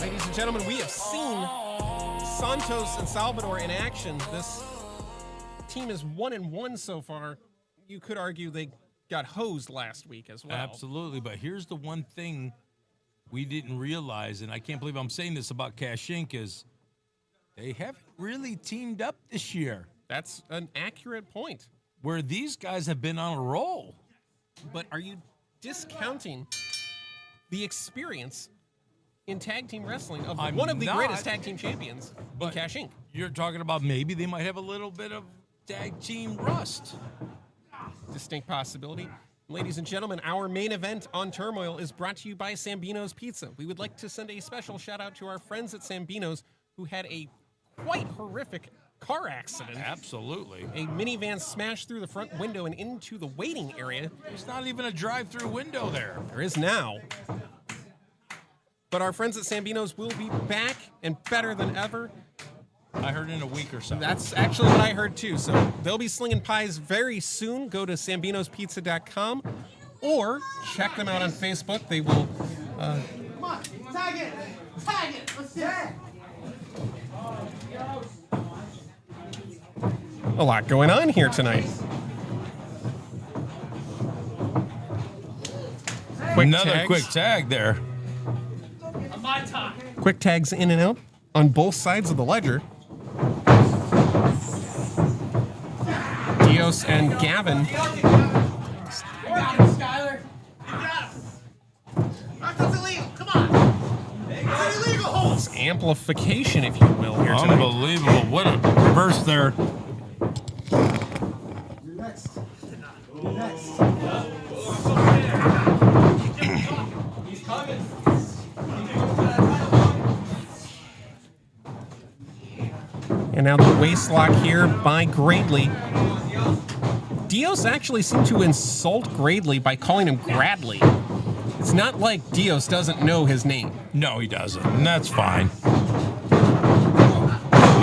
Ladies and gentlemen, we have seen Santos and Salvador in action. This team is 1-1 so far. You could argue they got hosed last week as well. Absolutely, but here's the one thing we didn't realize, and I can't believe I'm saying this about Cash Inc., is they haven't really teamed up this year. That's an accurate point. Where these guys have been on a roll. But are you discounting the experience in tag team wrestling of I'm one of the not, greatest tag team champions in but Cash Inc.? You're talking about maybe they might have a little bit of tag team rust. Distinct possibility. Ladies and gentlemen, our main event on Turmoil is brought to you by Sambino's Pizza. We would like to send a special shout out to our friends at Sambino's who had a quite horrific car accident. Absolutely. A minivan smashed through the front window and into the waiting area. There's not even a drive-through window there. There is now. But our friends at Sambino's will be back and better than ever. I heard in a week or so. That's actually what I heard too. So they'll be slinging pies very soon. Go to sambinospizza.com or check them out on Facebook. They will. Come on, tag it! Tag it! Let's do it! A lot going on here tonight. Another quick tag there. My time. Quick tags in and out on both sides of the ledger. Dios and Gavin. Schuyler. That's illegal. Come on. It's illegal. Hold. It's amplification, if you will, here tonight. Unbelievable. What a reverse there. You're next. You're next. He's coming. And now the waist lock here by Gradley. Dios actually seemed to insult Gradley by calling him Gradley. It's not like Dios doesn't know his name. No, he doesn't, and that's fine.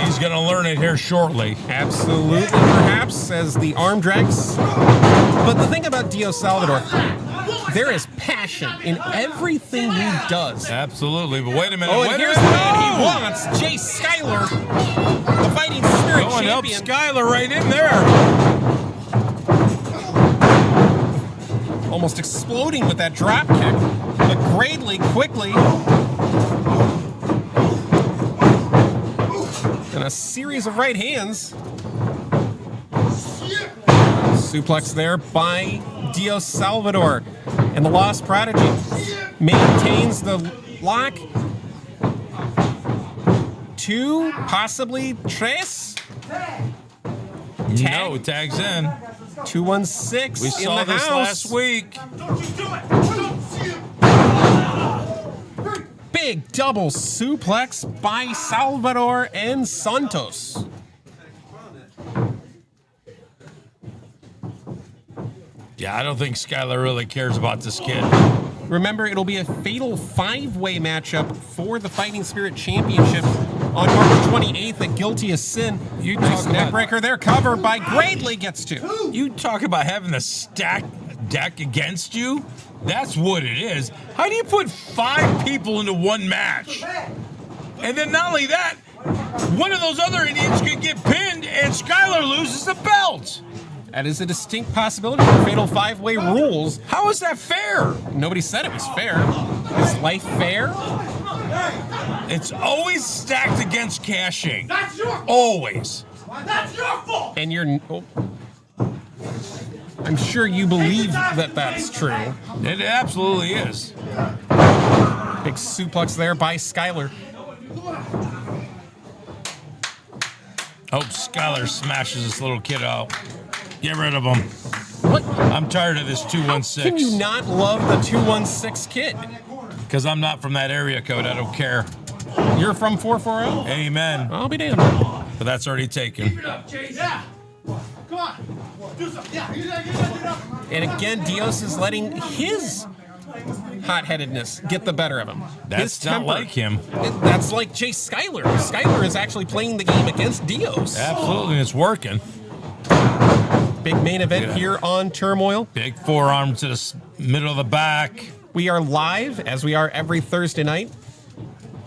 He's going to learn it here shortly. Absolutely, perhaps, as the arm drags. But the thing about Dios Salvador, There is passion in everything he does. Absolutely, but wait a minute. Oh, and wait a here's the minute. man he wants, Jay Schuyler, the Fighting Spirit Oh, and help champion. Schuyler right in there. Almost exploding with that drop kick. But Gradley quickly. And a series of right hands. Suplex there by Dios Salvador. And the Lost Prodigy maintains the lock. 2, possibly tres. No, tags in. 216 We in saw the this house. last week. Big double suplex by Salvador and Santos. Yeah, I don't think Schuyler really cares about this kid. Remember, it'll be a fatal 5-way matchup for the Fighting Spirit Championship on March 28th at Guilty as Sin. You Nice talk about- neckbreaker there, covered by Gradley, gets 2. You talk about having the stack deck against you. That's what it is. How do you put 5 people into one match? And then not only that, one of those other idiots could get pinned and Schuyler loses the belt. That is a distinct possibility for fatal 5-way rules. How is that fair? Nobody said it was fair. Is life fair? It's always stacked against cashing. That's your fault. Always. That's your fault. And you're... Oh. I'm sure you believe that that's true. It absolutely is. Big suplex there by Schuyler. Hope Schuyler smashes this little kid out. Get rid of him. What? I'm tired of this Can you 216. not love the 216 kid? Because I'm not from that area code. I don't care. You're from 440? Amen. I'll be damned. But that's already taken. Yeah. Come on. Do something. Yeah. You gotta do that. And again, Dios is letting his hot-headedness get the better of him. That's His not temper. like him. That's like Jay Schuyler. Schuyler is actually playing the game against Dios. Absolutely, and it's working. Big main event Yeah. here on Turmoil. Big forearm to the middle of the back. We are live, as we are every Thursday night.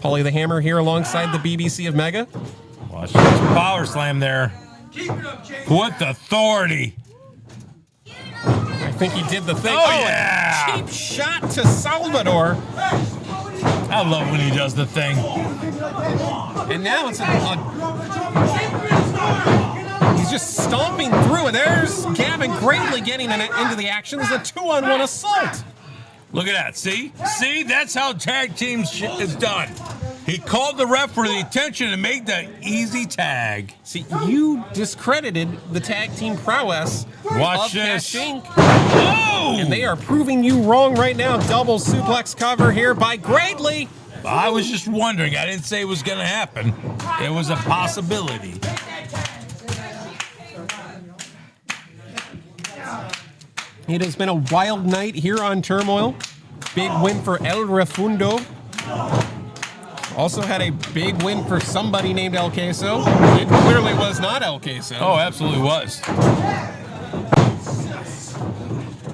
Paulie the Hammer here alongside the BBC of Mega. Watch this power slam there. What authority. I think he did the thing. Oh, and yeah. Cheap shot to Salvador. I love when he does the thing. And now it's he's just stomping through it. There's Gavin Gradley getting into the action. There's a 2-on-1 assault. Look at that. See? See? That's how tag team shit is done. He called the ref for the attention and made that easy tag. See, you discredited the tag team prowess Watch of this. Cash Inc. Oh! And they are proving you wrong right now. Double suplex cover here by Gradley. I was just wondering. I didn't say it was going to happen. It was a possibility. It has been a wild night here on Turmoil. Big win for El Refundo. Also had a big win for somebody named El Queso. It clearly was not El Queso. Oh, absolutely was.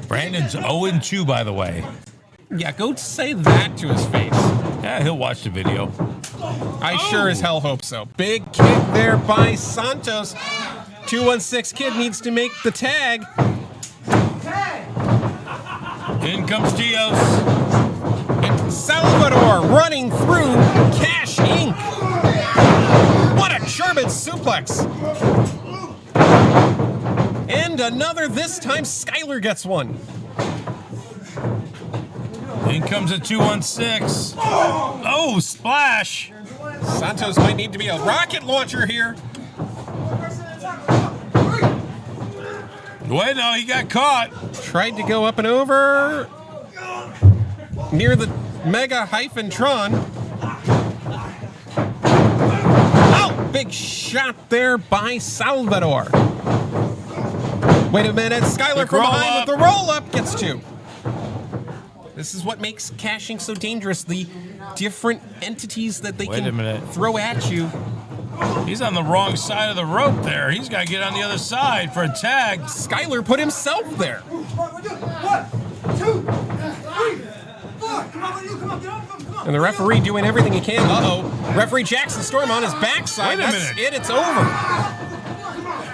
Brandon's 0-2, by the way. Yeah, go say that to his face. Yeah, he'll watch the video. I sure as hell hope so. Big kick there by Santos. 216 Kid needs to make the tag. In comes Dios. And Salvador running through Cash Inc. What a German suplex. And another, this time Schuyler gets one. In comes a 216. Oh, splash. Santos might need to be a rocket launcher here. Wait, no, he got caught. Tried to go up and over near the Mega-Tron. Oh, big shot there by Salvador. Wait a minute, Schuyler Quick from roll behind up. with the roll-up gets 2. This is what makes caching so dangerous, the different entities that they Wait a minute. can throw at you. He's on the wrong side of the rope there. He's got to get on the other side for a tag. Schuyler put himself there. And the referee doing everything he can. Uh-oh. Referee Jackson Storm on his backside. Wait a That's minute. it. It's over.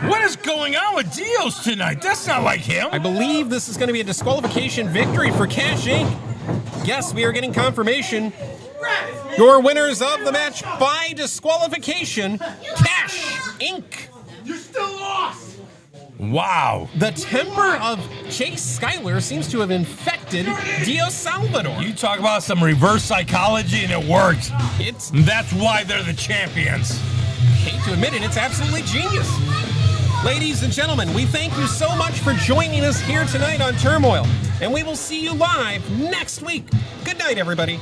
What is going on with Dios tonight? That's not like him. I believe this is going to be a disqualification victory for Cash Inc. Yes, we are getting confirmation. Your winners of the match by disqualification, Cash Inc. You still lost. Wow. The temper of Chase Schuyler seems to have infected Dios Salvador. You talk about some reverse psychology and it works. That's why they're the champions. Hate to admit it, it's absolutely genius. Ladies and gentlemen, we thank you so much for joining us here tonight on Turmoil, and we will see you live next week. Good night, everybody.